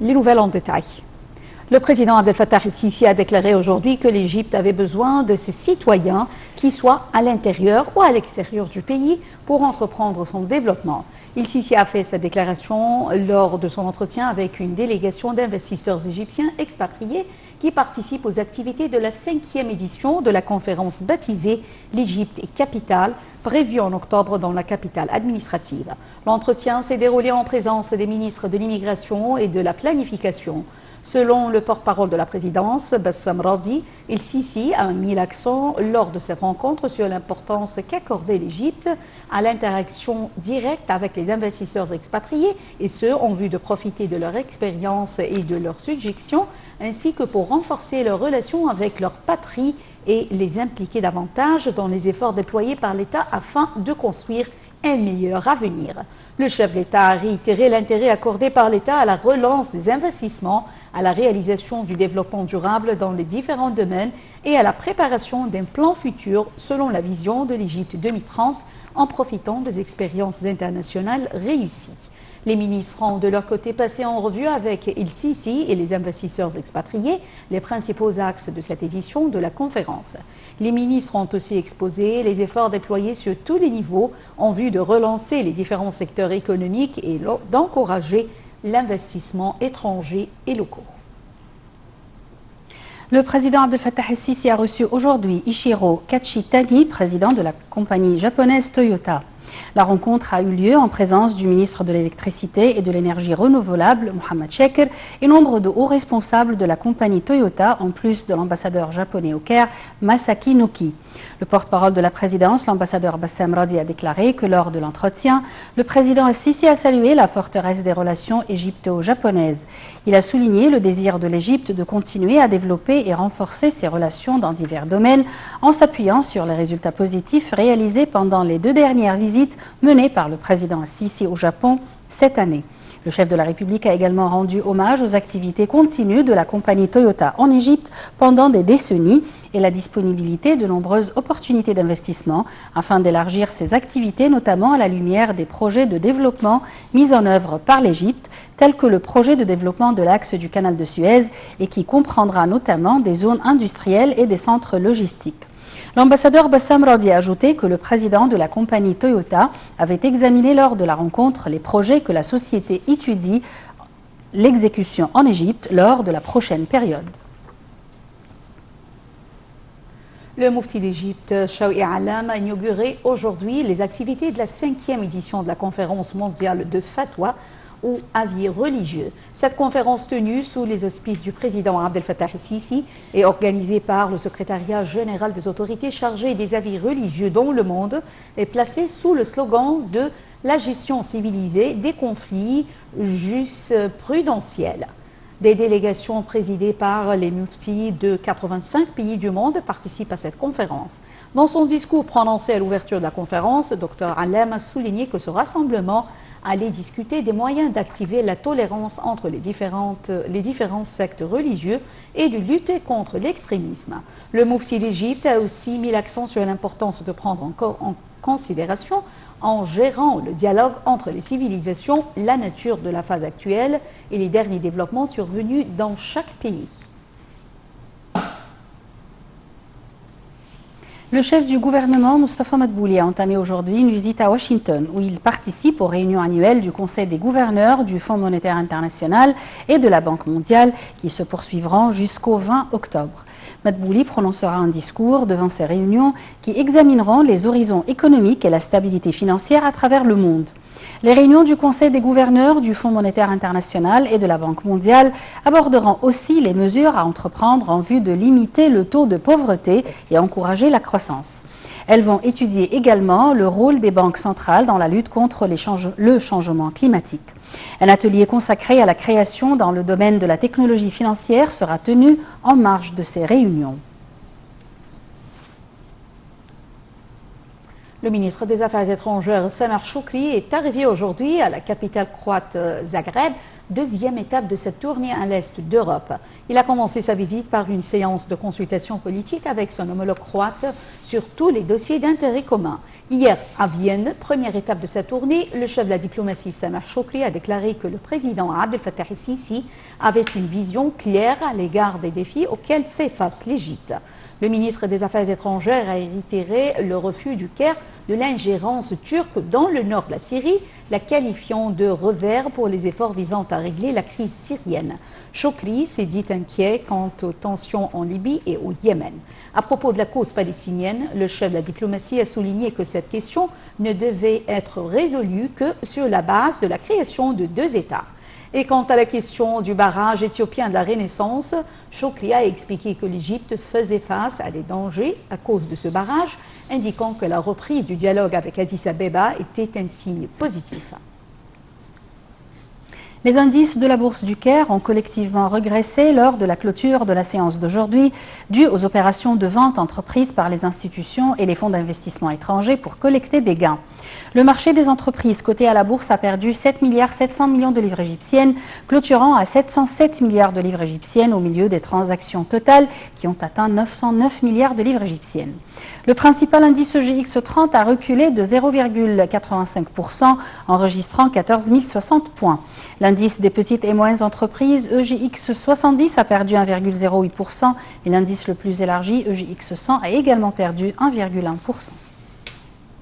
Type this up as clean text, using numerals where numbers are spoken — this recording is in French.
Les nouvelles en détail. Le président Abdel Fattah el-Sisi a déclaré aujourd'hui que l'Égypte avait besoin de ses citoyens, qu'ils soient à l'intérieur ou à l'extérieur du pays, pour entreprendre son développement. El-Sisi a fait cette déclaration lors de son entretien avec une délégation d'investisseurs égyptiens expatriés qui participent aux activités de la 5e édition de la conférence baptisée l'Égypte est capitale, prévue en octobre dans la capitale administrative. L'entretien s'est déroulé en présence des ministres de l'immigration et de la planification. Selon le porte-parole de la présidence, Bassam Radi, el-Sisi a mis l'accent lors de cette rencontre sur l'importance qu'accordait l'Égypte à l'interaction directe avec les investisseurs expatriés, et ce, en vue de profiter de leur expérience et de leurs suggestions, ainsi que pour renforcer leurs relations avec leur patrie et les impliquer davantage dans les efforts déployés par l'État afin de construire un meilleur avenir. Le chef de l'État a réitéré l'intérêt accordé par l'État à la relance des investissements, à la réalisation du développement durable dans les différents domaines et à la préparation d'un plan futur selon la vision de l'Égypte 2030 en profitant des expériences internationales réussies. Les ministres ont de leur côté passé en revue avec el-Sisi et les investisseurs expatriés les principaux axes de cette édition de la conférence. Les ministres ont aussi exposé les efforts déployés sur tous les niveaux en vue de relancer les différents secteurs économiques et d'encourager l'investissement étranger et locaux. Le président Abdel Fattah el-Sisi a reçu aujourd'hui Ichiro Kachitani, président de la compagnie japonaise Toyota. La rencontre a eu lieu en présence du ministre de l'Électricité et de l'Énergie renouvelable, Mohamed Shakir, et nombre de hauts responsables de la compagnie Toyota, en plus de l'ambassadeur japonais au Caire, Masaki Noki. Le porte-parole de la présidence, l'ambassadeur Bassam Radi, a déclaré que lors de l'entretien, le président el-Sisi a salué la forteresse des relations égypto-japonaises. Il a souligné le désir de l'Égypte de continuer à développer et renforcer ses relations dans divers domaines, en s'appuyant sur les résultats positifs réalisés pendant les 2 dernières visites menées par le président el-Sisi au Japon cette année. Le chef de la République a également rendu hommage aux activités continues de la compagnie Toyota en Égypte pendant des décennies et la disponibilité de nombreuses opportunités d'investissement afin d'élargir ses activités, notamment à la lumière des projets de développement mis en œuvre par l'Égypte, tels que le projet de développement de l'axe du canal de Suez et qui comprendra notamment des zones industrielles et des centres logistiques. L'ambassadeur Bassam Radi a ajouté que le président de la compagnie Toyota avait examiné lors de la rencontre les projets que la société étudie l'exécution en Égypte lors de la prochaine période. Le Moufti d'Égypte, Chaoui Alam, a inauguré aujourd'hui les activités de la 5e édition de la conférence mondiale de Fatwa ou avis religieux. Cette conférence tenue sous les auspices du président Abdel Fattah el-Sisi est organisée par le secrétariat général des autorités chargées des avis religieux dans le monde est placée sous le slogan de la gestion civilisée des conflits jurisprudentiels. Des délégations présidées par les muftis de 85 pays du monde participent à cette conférence. Dans son discours prononcé à l'ouverture de la conférence, Dr Alam a souligné que ce rassemblement allait discuter des moyens d'activer la tolérance entre les différents sectes religieux et de lutter contre l'extrémisme. Le Moufti d'Égypte a aussi mis l'accent sur l'importance de prendre en considération en gérant le dialogue entre les civilisations, la nature de la phase actuelle et les derniers développements survenus dans chaque pays. Le chef du gouvernement, Moustapha Madbouli, a entamé aujourd'hui une visite à Washington où il participe aux réunions annuelles du Conseil des gouverneurs du Fonds monétaire international et de la Banque mondiale qui se poursuivront jusqu'au 20 octobre. Madbouli prononcera un discours devant ces réunions qui examineront les horizons économiques et la stabilité financière à travers le monde. Les réunions du Conseil des gouverneurs du Fonds monétaire international et de la Banque mondiale aborderont aussi les mesures à entreprendre en vue de limiter le taux de pauvreté et encourager la croissance. Elles vont étudier également le rôle des banques centrales dans la lutte contre le changement climatique. Un atelier consacré à la création dans le domaine de la technologie financière sera tenu en marge de ces réunions. Le ministre des Affaires étrangères, Samar Choukri, est arrivé aujourd'hui à la capitale croate Zagreb deuxième étape de cette tournée à l'Est d'Europe. Il a commencé sa visite par une séance de consultation politique avec son homologue croate sur tous les dossiers d'intérêt commun. Hier, à Vienne, première étape de sa tournée, le chef de la diplomatie Sameh Shoukry a déclaré que le président Abdel Fattah el-Sisi avait une vision claire à l'égard des défis auxquels fait face l'Égypte. Le ministre des Affaires étrangères a réitéré le refus du Caire de l'ingérence turque dans le nord de la Syrie, la qualifiant de revers pour les efforts visant à régler la crise syrienne. Shoukry s'est dit inquiet quant aux tensions en Libye et au Yémen. À propos de la cause palestinienne, le chef de la diplomatie a souligné que cette question ne devait être résolue que sur la base de la création de deux États. Et quant à la question du barrage éthiopien de la Renaissance, Shoukry a expliqué que l'Égypte faisait face à des dangers à cause de ce barrage, indiquant que la reprise du dialogue avec Addis Abeba était un signe positif. Les indices de la Bourse du Caire ont collectivement régressé lors de la clôture de la séance d'aujourd'hui, due aux opérations de vente entreprises par les institutions et les fonds d'investissement étrangers pour collecter des gains. Le marché des entreprises cotées à la Bourse a perdu 7,7 milliards de livres égyptiennes, clôturant à 707 milliards de livres égyptiennes au milieu des transactions totales qui ont atteint 909 milliards de livres égyptiennes. Le principal indice EGX30 a reculé de 0,85%, enregistrant 14 060 points. L'indice des petites et moyennes entreprises, EGX70, a perdu 1,08% et l'indice le plus élargi, EGX100, a également perdu 1,1%.